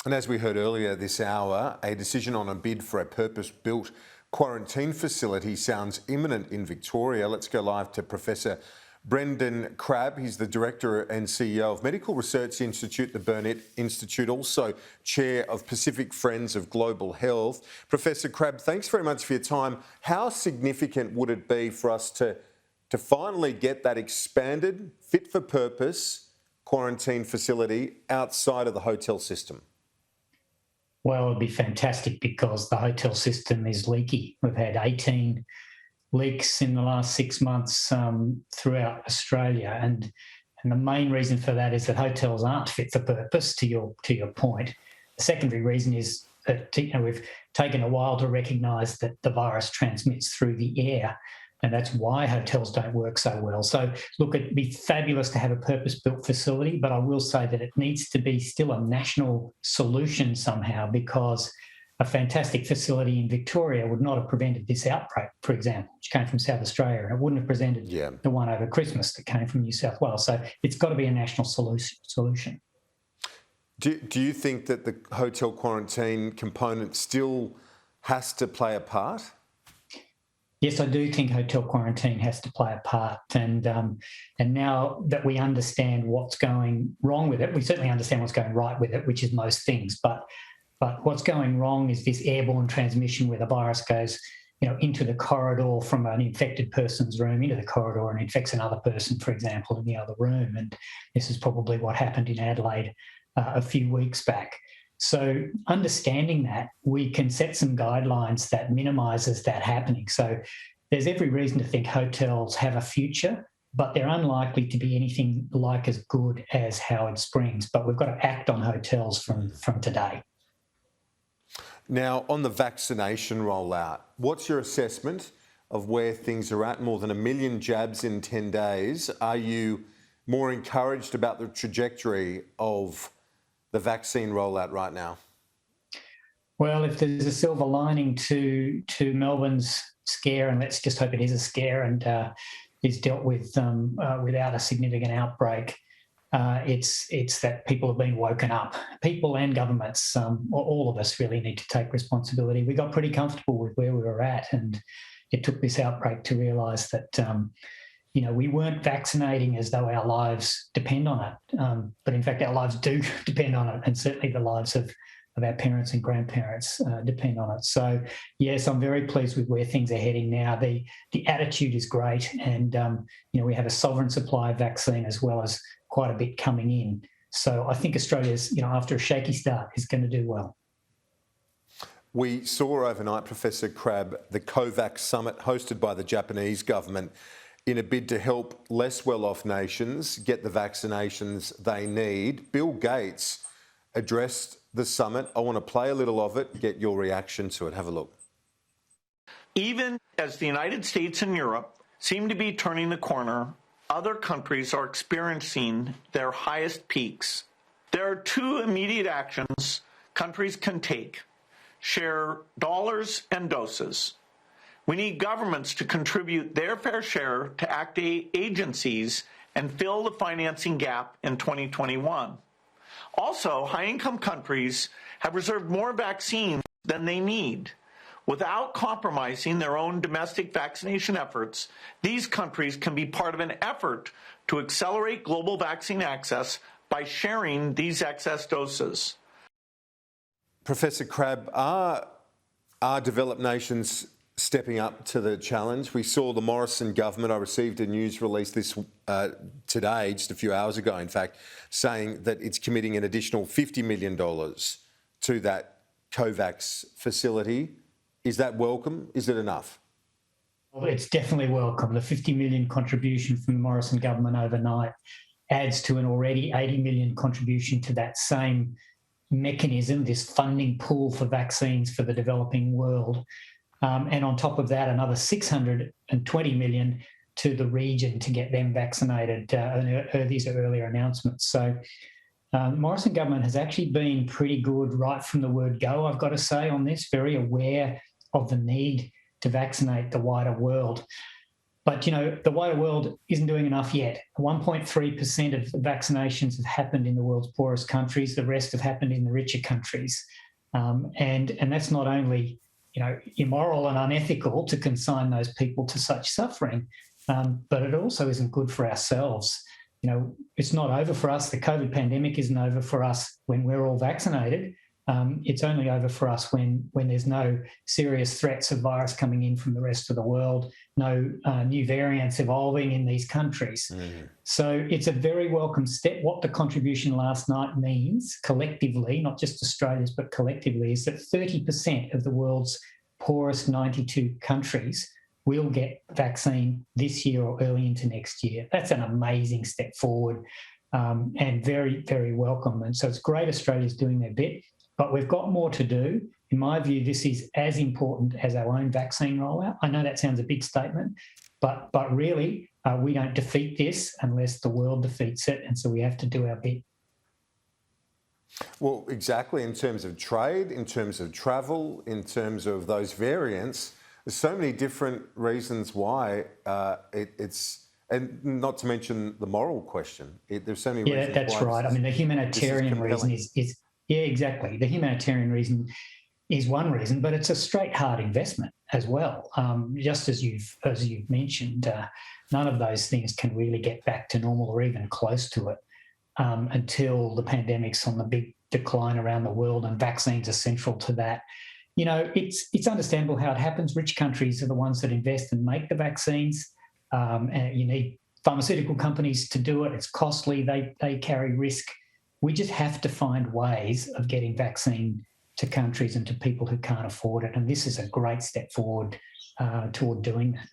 And as we heard earlier this hour, a decision on a bid for a purpose-built quarantine facility sounds imminent in Victoria. Let's go live to Professor Brendan Crabb. He's the Director and CEO of Medical Research Institute, the Burnet Institute, also Chair of Pacific Friends of Global Health. Professor Crabb, thanks very much for your time. How significant would it be for us to finally get that expanded, fit-for-purpose quarantine facility outside of the hotel system? Well, it'd be fantastic because the hotel system is leaky. We've had 18 leaks in the last 6 months throughout Australia, and the main reason for that is that hotels aren't fit for purpose. To your point, the secondary reason is that we've taken a while to recognise that the virus transmits through the air, and that's why hotels don't work so well. So, look, it'd be fabulous to have a purpose-built facility, but I will say that it needs to be still a national solution somehow, because a fantastic facility in Victoria would not have prevented this outbreak, for example, which came from South Australia, and it wouldn't have presented the one over Christmas that came from New South Wales. So it's got to be a national solution. Do you think that the hotel quarantine component still has to play a part? Yes, I do think hotel quarantine has to play a part, and now that we understand what's going wrong with it, we certainly understand what's going right with it, which is most things. But what's going wrong is this airborne transmission where the virus goes, into the corridor from an infected person's room into the corridor and infects another person, for example, in the other room. And this is probably what happened in Adelaide a few weeks back. So understanding that, we can set some guidelines that minimises that happening. So there's every reason to think hotels have a future, but they're unlikely to be anything like as good as Howard Springs. But we've got to act on hotels from today. Now, on the vaccination rollout, what's your assessment of where things are at? More than 1 million jabs in 10 days. Are you more encouraged about the trajectory of the vaccine rollout right now? Well, if there's a silver lining to Melbourne's scare, and let's just hope it is a scare and is dealt with without a significant outbreak, it's that people have been woken up. People and governments, all of us really need to take responsibility. We got pretty comfortable with where we were at, and it took this outbreak to realise that we weren't vaccinating as though our lives depend on it. But in fact, our lives do depend on it, and certainly the lives of our parents and grandparents depend on it. So, yes, I'm very pleased with where things are heading now. The attitude is great, and we have a sovereign supply of vaccine as well as quite a bit coming in. So I think Australia's, after a shaky start, is going to do well. We saw overnight, Professor Crabb, the COVAX summit hosted by the Japanese government in a bid to help less well-off nations get the vaccinations they need. Bill Gates addressed the summit. I want to play a little of it, get your reaction to it. Have a look. Even as the United States and Europe seem to be turning the corner, other countries are experiencing their highest peaks. There are two immediate actions countries can take: share dollars and doses. We need governments to contribute their fair share to ACT agencies and fill the financing gap in 2021. Also, high-income countries have reserved more vaccines than they need. Without compromising their own domestic vaccination efforts, these countries can be part of an effort to accelerate global vaccine access by sharing these excess doses. Professor Crabb, are developed nations stepping up to the challenge? We saw the Morrison government. I received a news release today, just a few hours ago, in fact, saying that it's committing an additional $50 million to that COVAX facility. Is that welcome? Is it enough? Well, it's definitely welcome. The $50 million contribution from the Morrison government overnight adds to an already $80 million contribution to that same mechanism, this funding pool for vaccines for the developing world. And on top of that, another $620 million to the region to get them vaccinated. These are earlier announcements. So Morrison government has actually been pretty good right from the word go, I've got to say, on this, very aware of the need to vaccinate the wider world. But, you know, the wider world isn't doing enough yet. 1.3% of vaccinations have happened in the world's poorest countries. The rest have happened in the richer countries. And that's not only, you know, immoral and unethical to consign those people to such suffering, but it also isn't good for ourselves. You know, it's not over for us. The COVID pandemic isn't over for us when we're all vaccinated. It's only over for us when there's no serious threats of virus coming in from the rest of the world, no new variants evolving in these countries. So it's a very welcome step. What the contribution last night means collectively, not just Australia's, but collectively, is that 30% of the world's poorest 92 countries will get vaccine this year or early into next year. That's an amazing step forward and very, very welcome. And so it's great Australia's doing their bit. But we've got more to do. In my view, this is as important as our own vaccine rollout. I know that sounds a big statement, but really, we don't defeat this unless the world defeats it, and so we have to do our bit. Well, exactly, in terms of trade, in terms of travel, in terms of those variants, there's so many different reasons why it's, and not to mention the moral question. There's so many reasons. Yeah, that's right. I mean, the humanitarian reason is yeah, exactly. The humanitarian reason is one reason, but it's a straight hard investment as well. Just as you've mentioned, none of those things can really get back to normal or even close to it until the pandemic's on the big decline around the world, and vaccines are central to that. You know, it's understandable how it happens. Rich countries are the ones that invest and make the vaccines. And you need pharmaceutical companies to do it. It's costly. They carry risk. We just have to find ways of getting vaccine to countries and to people who can't afford it. And this is a great step forward toward doing that.